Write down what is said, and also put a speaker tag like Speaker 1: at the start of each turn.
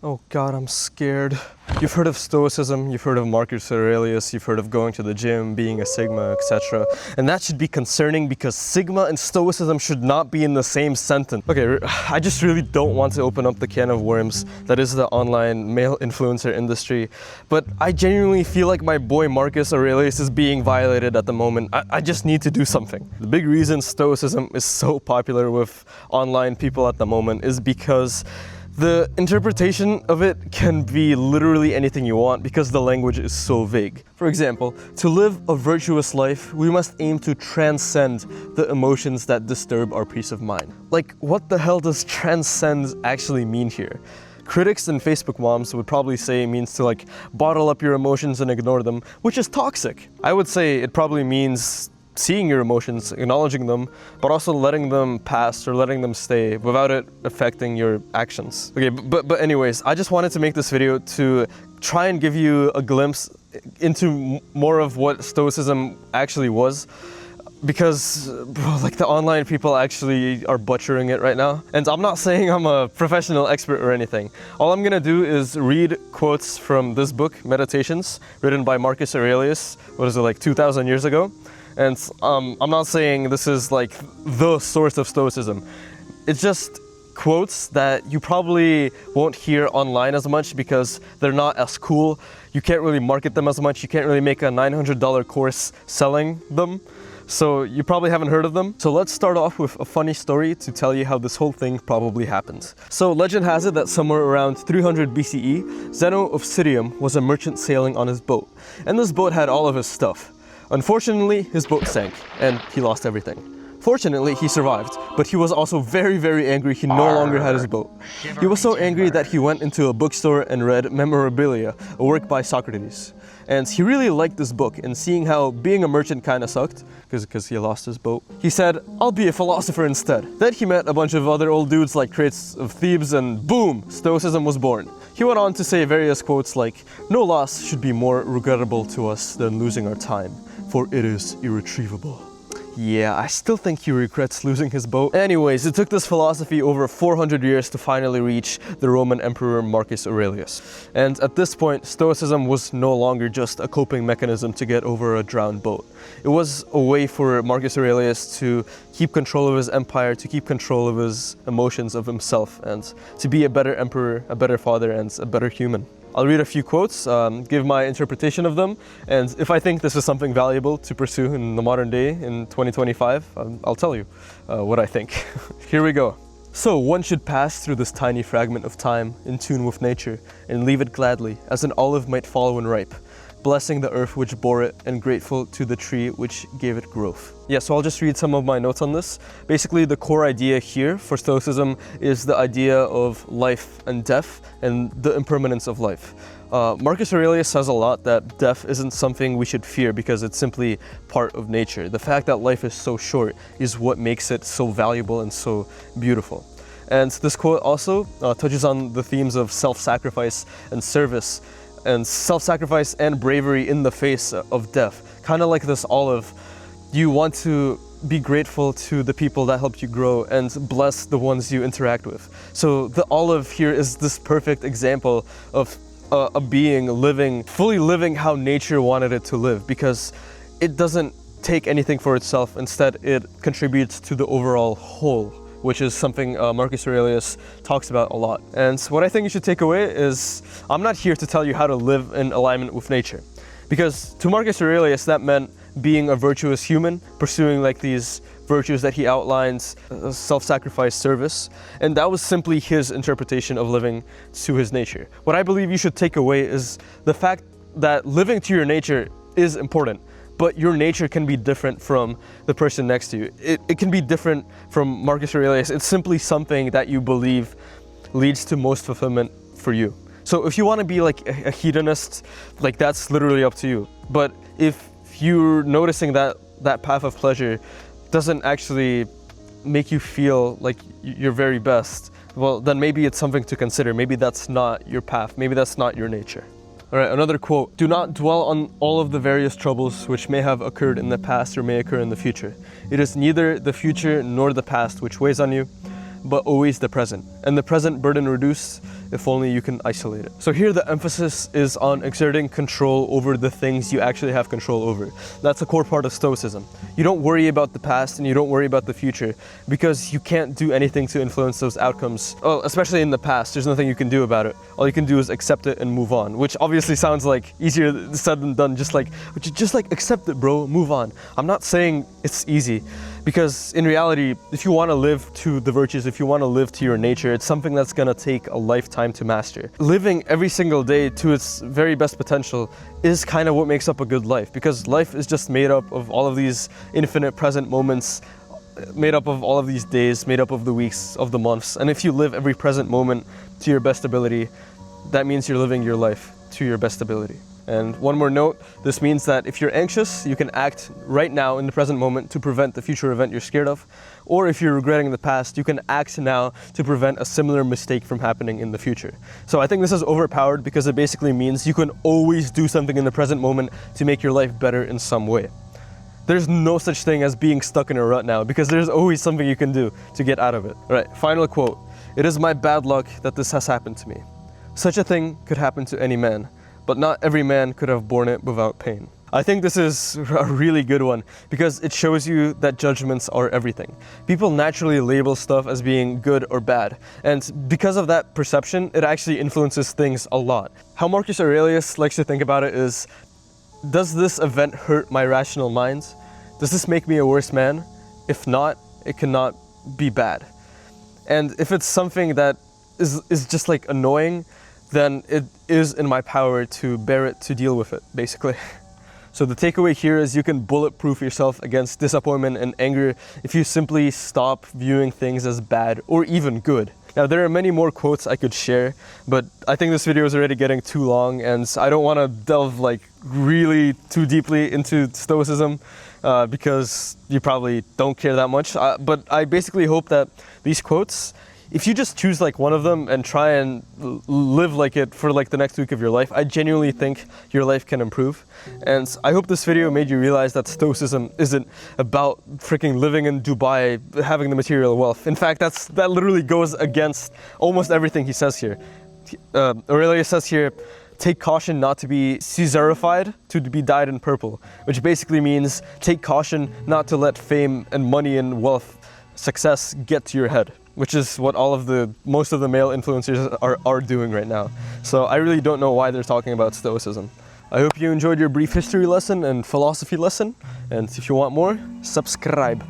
Speaker 1: Oh God, I'm scared. You've heard of Stoicism, you've heard of Marcus Aurelius, you've heard of going to the gym, being a Sigma, etc. And that should be concerning because Sigma and Stoicism should not be in the same sentence. Okay, I just really don't want to open up the can of worms that is the online male influencer industry, but I genuinely feel like my boy Marcus Aurelius is being violated at the moment. I just need to do something. The big reason Stoicism is so popular with online people at the moment is because the interpretation of it can be literally anything you want because the language is so vague. For example, to live a virtuous life, we must aim to transcend the emotions that disturb our peace of mind. Like, what the hell does transcend actually mean here? Critics and Facebook moms would probably say it means to like bottle up your emotions and ignore them, which is toxic. I would say it probably means seeing your emotions, acknowledging them, but also letting them pass or letting them stay without it affecting your actions. Okay, but anyways, I just wanted to make this video to try and give you a glimpse into more of what Stoicism actually was, because bro, like the online people actually are butchering it right now. And I'm not saying I'm a professional expert or anything. All I'm gonna do is read quotes from this book, Meditations, written by Marcus Aurelius, what is it, like 2,000 years ago? And I'm not saying this is like the source of Stoicism. It's just quotes that you probably won't hear online as much because they're not as cool. You can't really market them as much. You can't really make a $900 course selling them. So you probably haven't heard of them. So let's start off with a funny story to tell you how this whole thing probably happened. So legend has it that somewhere around 300 BCE, Zeno of Citium was a merchant sailing on his boat. And this boat had all of his stuff. Unfortunately, his boat sank, and he lost everything. Fortunately, he survived, but he was also very, very angry he no longer had his boat. He was so angry that he went into a bookstore and read Memorabilia, a work by Socrates. And he really liked this book, and seeing how being a merchant kinda sucked, because he lost his boat, he said, I'll be a philosopher instead. Then he met a bunch of other old dudes like Crates of Thebes, and boom, Stoicism was born. He went on to say various quotes like, no loss should be more regrettable to us than losing our time, for it is irretrievable. Yeah, I still think he regrets losing his boat. Anyways, it took this philosophy over 400 years to finally reach the Roman Emperor Marcus Aurelius. And at this point, Stoicism was no longer just a coping mechanism to get over a drowned boat. It was a way for Marcus Aurelius to keep control of his empire, to keep control of his emotions, of himself, and to be a better emperor, a better father, and a better human. I'll read a few quotes, give my interpretation of them, and if I think this is something valuable to pursue in the modern day, in 2025, I'll tell you what I think. Here we go. So one should pass through this tiny fragment of time in tune with nature and leave it gladly, as an olive might follow when ripe, blessing the earth which bore it and grateful to the tree which gave it growth. Yeah, so I'll just read some of my notes on this. Basically, the core idea here for Stoicism is the idea of life and death and the impermanence of life. Marcus Aurelius says a lot that death isn't something we should fear because it's simply part of nature. The fact that life is so short is what makes it so valuable and so beautiful. And this quote also touches on the themes of self-sacrifice and service, and self-sacrifice and bravery in the face of death. Kind of like this olive, you want to be grateful to the people that helped you grow and bless the ones you interact with. So the olive here is this perfect example of a being living, fully living how nature wanted it to live, because it doesn't take anything for itself. Instead, it contributes to the overall whole, which is something Marcus Aurelius talks about a lot. And what I think you should take away is, I'm not here to tell you how to live in alignment with nature. Because to Marcus Aurelius, that meant being a virtuous human, pursuing like these virtues that he outlines, self-sacrifice, service. And that was simply his interpretation of living to his nature. What I believe you should take away is the fact that living to your nature is important, but your nature can be different from the person next to you. It can be different from Marcus Aurelius. It's simply something that you believe leads to most fulfillment for you. So if you want to be like a hedonist, like that's literally up to you. But if you're noticing that that path of pleasure doesn't actually make you feel like your very best, well, then maybe it's something to consider. Maybe that's not your path. Maybe that's not your nature. All right, another quote. Do not dwell on all of the various troubles which may have occurred in the past or may occur in the future. It is neither the future nor the past which weighs on you, but always the present. And the present burden reduced if only you can isolate it. So here the emphasis is on exerting control over the things you actually have control over. That's a core part of Stoicism. You don't worry about the past and you don't worry about the future because you can't do anything to influence those outcomes. Well, especially in the past, there's nothing you can do about it. All you can do is accept it and move on, which obviously sounds like easier said than done. Just like accept it, bro, move on. I'm not saying it's easy, because in reality, if you want to live to the virtues, if you want to live to your nature, it's something that's going to take a lifetime to master. Living every single day to its very best potential is kind of what makes up a good life, because life is just made up of all of these infinite present moments, made up of all of these days, made up of the weeks, of the months. And if you live every present moment to your best ability, that means you're living your life to your best ability. And one more note, this means that if you're anxious, you can act right now in the present moment to prevent the future event you're scared of. Or if you're regretting the past, you can act now to prevent a similar mistake from happening in the future. So I think this is overpowered because it basically means you can always do something in the present moment to make your life better in some way. There's no such thing as being stuck in a rut now, because there's always something you can do to get out of it. All right, final quote. "It is my bad luck that this has happened to me. Such a thing could happen to any man, but not every man could have borne it without pain." I think this is a really good one because it shows you that judgments are everything. People naturally label stuff as being good or bad, and because of that perception, it actually influences things a lot. How Marcus Aurelius likes to think about it is, does this event hurt my rational mind? Does this make me a worse man? If not, it cannot be bad. And if it's something that is just like annoying, then it is in my power to bear it, to deal with it, basically. So the takeaway here is you can bulletproof yourself against disappointment and anger if you simply stop viewing things as bad or even good. Now, there are many more quotes I could share, but I think this video is already getting too long, and I don't want to delve like really too deeply into Stoicism because you probably don't care that much. But I basically hope that these quotes, if you just choose like one of them and try and live like it for like the next week of your life, I genuinely think your life can improve. And I hope this video made you realize that Stoicism isn't about freaking living in Dubai, having the material wealth. In fact, that literally goes against almost everything he says here. Aurelius says here, "Take caution not to be Caesarified, to be dyed in purple," which basically means take caution not to let fame and money and wealth, success get to your head, which is what most of the male influencers are doing right now. So I really don't know why they're talking about Stoicism. I hope you enjoyed your brief history lesson and philosophy lesson, and if you want more, subscribe.